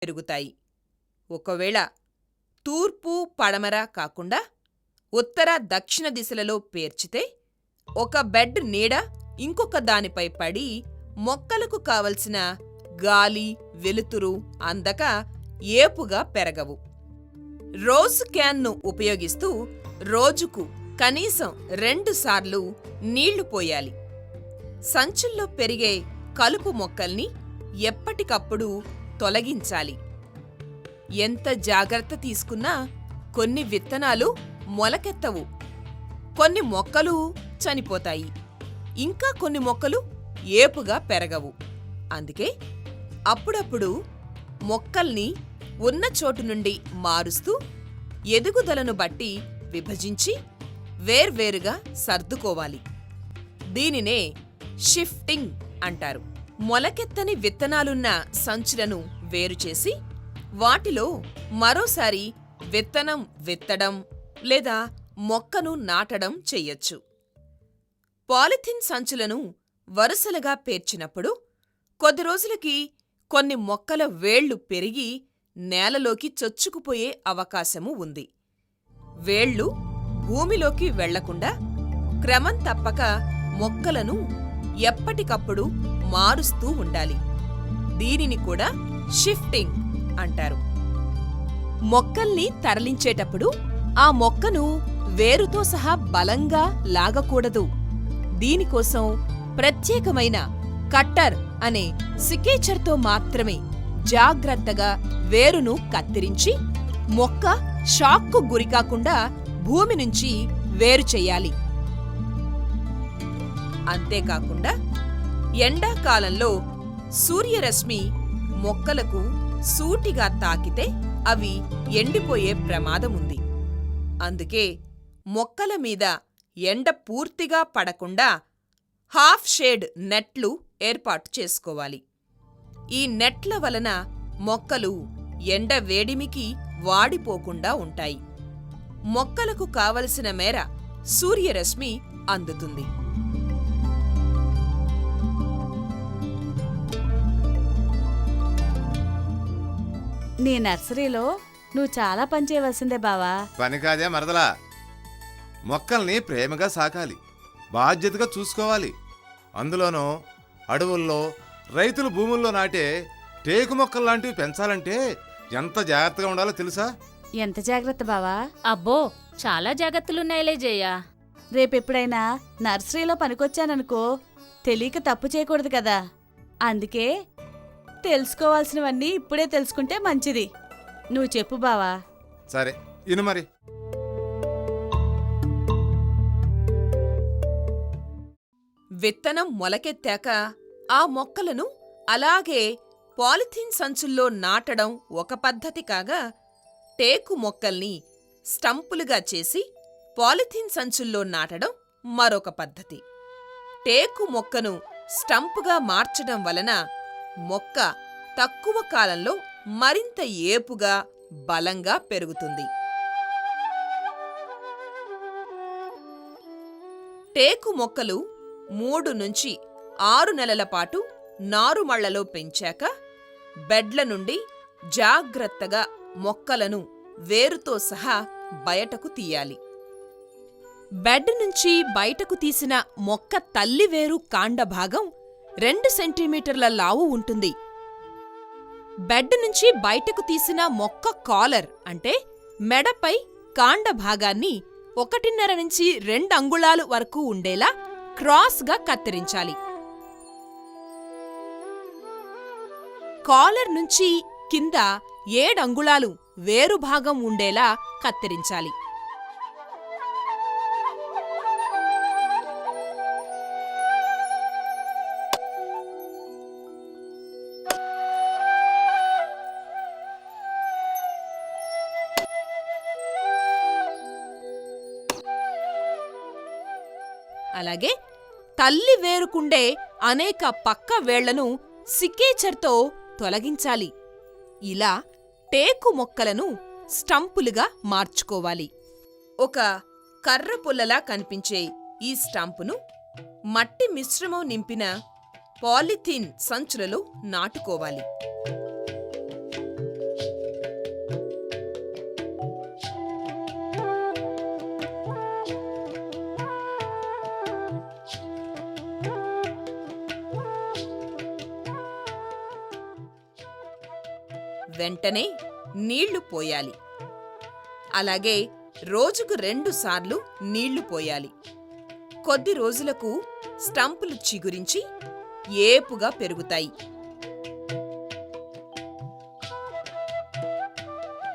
పెరుగుతాయి. ఒకవేళ తూర్పు పడమర కాకుండా ఉత్తర దక్షిణ దిశలలో పేర్చితే ఒక బెడ్ నీడ ఇంకొక దానిపై పడి మొక్కలకు కావలసిన గాలి వెలుతురు అందక ఏపుగా పెరగవు. రోజ్ క్యాన్ను ఉపయోగిస్తూ రోజుకు కనీసం 2 సార్లు నీళ్లు పోయాలి. సంచుల్లో పెరిగే కలుపు మొక్కల్ని ఎప్పటికప్పుడు తొలగించాలి. ఎంత జాగ్రత్త తీసుకున్నా కొన్ని విత్తనాలు మొలకెత్తవు, కొన్ని మొక్కలు చనిపోతాయి, ఇంకా కొన్ని మొక్కలు ఏపుగా పెరగవు. అందుకే అప్పుడప్పుడు మొక్కల్ని ఉన్న చోటు నుండి మారుస్తూ ఎదుగుదలను బట్టి విభజించి వేర్వేరుగా సర్దుకోవాలి. దీనినే షిఫ్టింగ్ అంటారు. మొలకెత్తని విత్తనాలున్న సంచులను వేరుచేసి వాటిలో మరోసారి విత్తనం విత్తడం లేదా మొక్కను నాటడం చెయ్యొచ్చు. పాలిథిన్ సంచులను వరుసలుగా పేర్చినప్పుడు కొద్ది రోజులకి కొన్ని మొక్కల వేళ్లు పెరిగి నేలలోకి చొచ్చుకుపోయే అవకాశము ఉంది. వేళ్లు భూమిలోకి వెళ్లకుండా క్రమం తప్పక మొక్కలను ఎప్పటికప్పుడు మారుస్తూ ఉండాలి. దీనిని కూడా షిఫ్టింగ్ అంటారు. మొక్కల్ని తరలించేటప్పుడు ఆ మొక్కను వేరుతో సహా బలంగా లాగకూడదు. దీనికోసం ప్రత్యేకమైన కట్టర్ అనే సికేచర్తో మాత్రమే జాగ్రత్తగా వేరును కత్తిరించి మొక్క షాక్కు గురికాకుండా భూమి నుంచి వేరు చెయ్యాలి. అంతేకాకుండా ఎండాకాలంలో సూర్యరశ్మి మొక్కలకు సూటిగా తాకితే అవి ఎండిపోయే ప్రమాదముంది. అందుకే మొక్కల మీద ఎండ పూర్తిగా పడకుండా హాఫ్ షేడ్ నెట్లు ఏర్పాటు చేసుకోవాలి. ఈ నెట్ల వలన మొక్కలు ఎండ వేడిమికి వాడిపోకుండా ఉంటాయి. మొక్కలకు కావలసిన మేర సూర్యరశ్మి అందుతుంది. నీ నర్సరీలో నువ్వు చాలా పని చేయవలసిందే బావా. పని కాదే మరదలా, మొక్కల్ని ప్రేమగా సాకాలి, బాధ్యతగా చూసుకోవాలి. అందులోనూ అడవుల్లో రైతులు భూముల్లో నాటే టేకు మొక్కల్లాంటివి పెంచాలంటే ఎంత జాగ్రత్తగా ఉండాలో తెలుసా? ఎంత జాగ్రత్త బావా? అబ్బో, చాలా జాగ్రత్తలున్నాయిలే జయ. రేపెప్పుడైనా నర్సరీలో పనికొచ్చాననుకో, తెలియక తప్పు చేయకూడదు కదా. అందుకే తెలుసుకోవాల్సినవన్నీ ఇప్పుడే తెలుసుకుంటే మంచిది. నువ్వు చెప్పు బావా. సరే ఇను మరి. విత్తనం మొలకెత్తాక ఆ మొక్కలను అలాగే పాలిథీన్ సంచుల్లో నాటడం ఒక పద్ధతి కాగా, టేకు మొక్కల్ని స్టంపులుగా చేసి పాలిథీన్ సంచుల్లో నాటడం మరొక పద్ధతి. టేకు మొక్కను స్టంపుగా మార్చడం వలన మొక్క తక్కువ కాలంలో మరింత ఏపుగా బలంగా పెరుగుతుంది. టేకు మొక్కలు 3 నుంచి 6 నెలల పాటు నారుమళ్లలో పెంచాక బెడ్ల నుండి జాగ్రత్తగా మొక్కలను వేరుతో సహా బయటకు తీయాలి. బెడ్ నుంచి బయటకు తీసిన మొక్క తల్లి వేరు కాండ భాగం 2 సెంటీమీటర్ల లావు ఉంటుంది. బెడ్ నుంచి బయటకు తీసిన మొక్క కాలర్ అంటే మెడపై కాండ భాగాన్ని 1.5 నుంచి 2 అంగుళాలు వరకు ఉండేలా క్రాస్గా కత్తిరించాలి. కాలర్ నుంచి కింద 7 అంగుళాలు వేరు భాగం ఉండేలా కత్తిరించాలి. అలాగే తల్లి వేరుకుండే అనేక పక్క వేళ్లను సికేచర్తో తొలగించాలి. ఇలా టేకు మొక్కలను స్టంపులుగా మార్చుకోవాలి. ఒక కర్ర పుల్లలా కనిపించే ఈ స్టంపును మట్టి మిశ్రమం నింపిన పాలిథీన్ సంచులలో నాటుకోవాలి. వెంటనే నీళ్లు పోయాలి. అలాగే రోజుకు 2 సార్లు నీళ్లు పోయాలి. కొద్ది రోజులకు స్టంపులు చిగురించి ఏపుగా పెరుగుతాయి.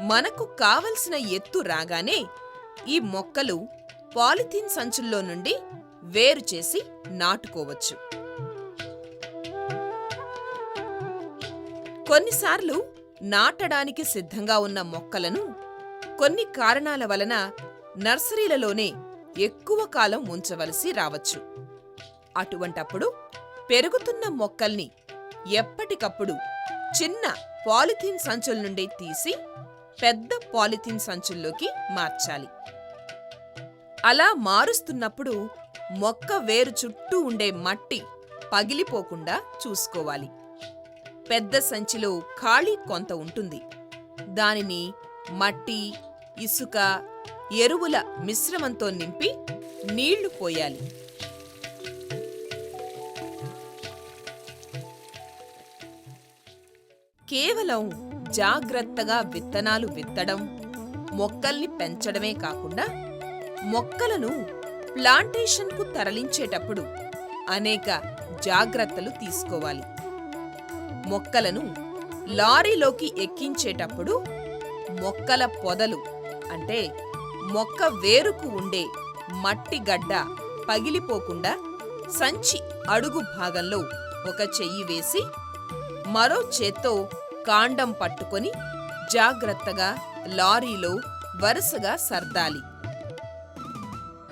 మనకు కావలసిన ఎత్తు రాగానే ఈ మొక్కలు పాలిథీన్ సంచుల్లో నుండి వేరు చేసి నాటుకోవచ్చు. కొన్నిసార్లు నాటడానికి సిద్ధంగా ఉన్న మొక్కలను కొన్ని కారణాల వలన నర్సరీలలోనే ఎక్కువ కాలం ఉంచవలసి రావచ్చు. అటువంటప్పుడు పెరుగుతున్న మొక్కల్ని ఎప్పటికప్పుడు చిన్న పాలిథీన్ సంచుల నుండి తీసి పెద్ద పాలిథీన్ సంచుల్లోకి మార్చాలి. అలా మారుస్తున్నప్పుడు మొక్క వేరు చుట్టూ ఉండే మట్టి పగిలిపోకుండా చూసుకోవాలి. పెద్ద సంచిలో ఖాళీ కొంత ఉంటుంది. దానిని మట్టి, ఇసుక, ఎరువుల మిశ్రమంతో నింపి నీళ్లు పోయాలి. కేవలం జాగ్రత్తగా విత్తనాలు విత్తడం, మొక్కల్ని పెంచడమే కాకుండా మొక్కలను ప్లాంటేషన్కు తరలించేటప్పుడు అనేక జాగ్రత్తలు తీసుకోవాలి. మొక్కలను లారీలోకి ఎక్కించేటప్పుడు మొక్కల పొదలు అంటే మొక్క వేరుకు ఉండే మట్టి గడ్డ పగిలిపోకుండా సంచి అడుగు భాగంలో ఒక చెయ్యి వేసి మరో చేత్తో కాండం పట్టుకొని జాగ్రత్తగా లారీలో వరుసగా సర్దాలి.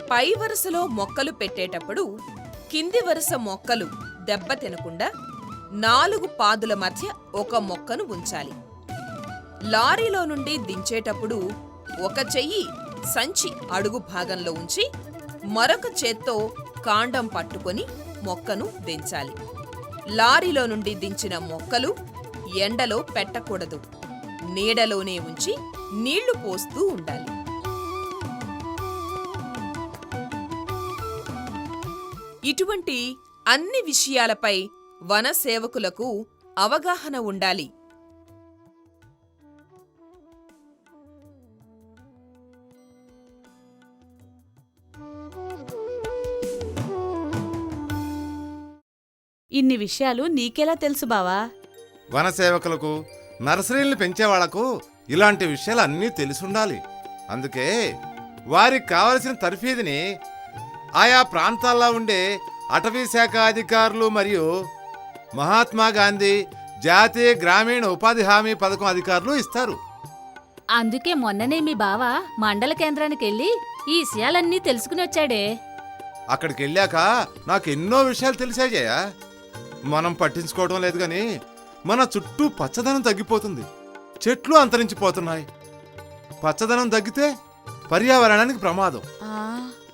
పై వరుసలో మొక్కలు పెట్టేటప్పుడు కింది వరుస మొక్కలు దెబ్బతినకుండా 4 పాదుల మధ్య ఒక మొక్కను ఉంచాలి. లారీలో నుండి దించేటప్పుడు ఒక చెయ్యి సంచి అడుగు భాగంలో ఉంచి మరొక చేత్తో కాండం పట్టుకొని మొక్కను దించాలి. లారీలో నుండి దించిన మొక్కలు ఎండలో పెట్టకూడదు. నీడలోనే ఉంచి నీళ్లు పోస్తూ ఉండాలి. ఇటువంటి అన్ని విషయాలపై వన సేవకులకు అవగాహన ఉండాలి. ఇన్ని విషయాలు నీకెలా తెలుసు బావా? వన సేవకులకు, నర్సరీల్ని పెంచేవాళ్లకు ఇలాంటి విషయాలు అన్నీ తెలిసుండాలి. అందుకే వారికి కావలసిన తర్ఫీదుని ఆయా ప్రాంతాల్లో ఉండే అటవీ శాఖ అధికారులు మరియు మహాత్మా గాంధీ జాతీయ గ్రామీణ ఉపాధి హామీ పథకం అధికారులు ఇస్తారు. అందుకే మొన్ననే మీ బావ మండల కేంద్రానికి వెళ్ళి ఈ విషయాలన్నీ తెలుసుకుని వచ్చాడే. అక్కడికి వెళ్ళాక నాకు ఎన్నో విషయాలు తెలిసాయ్యా. మనం పట్టించుకోవడం లేదు గాని మన చుట్టూ పచ్చదనం తగ్గిపోతుంది. చెట్లు అంతరించిపోతున్నాయి. పచ్చదనం తగ్గితే పర్యావరణానికి ప్రమాదం.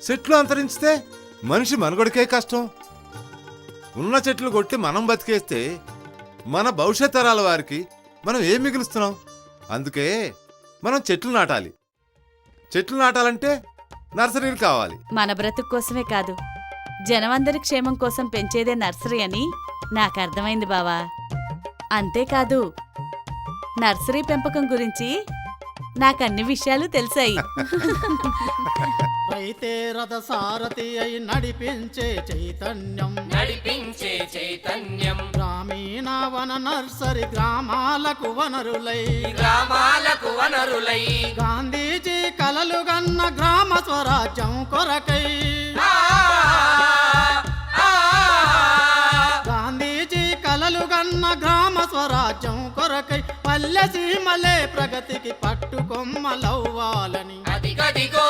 చెట్లు అంతరించితే మనిషి మనుగడకే కష్టం. ఉన్న చెట్లు కొట్టి మనం బతికేస్తే మన భవిష్యత్ తరాల వారికి మనం ఏం మిగులుస్తున్నాం? అందుకే మనం చెట్లు నాటాలి. చెట్లు నాటాలంటే నర్సరీలు కావాలి. మన బ్రతుకు కోసమే కాదు, జనమందరి క్షేమం కోసం పెంచేదే నర్సరీ అని నాకు అర్థమైంది బావా. అంతేకాదు, నర్సరీ పెంపకం గురించి నాకన్ని విషయాలు తెలిసాయి. రైతే రథ సారథి అయి నడిపించే చైతన్యం గ్రామీణ వన నర్సరీ గ్రామాలకు వనరులై గాంధీజీ కలలు గన్న గ్రామ స్వరాజ్యం కొరకై గాంధీజీ కలలు గన్న గ్రామ స్వరాజ్యం కొరకై పల్లె సీమలే ప్రగతికి పట్టుకొమ్మలవ్వాలని అదిగదిగో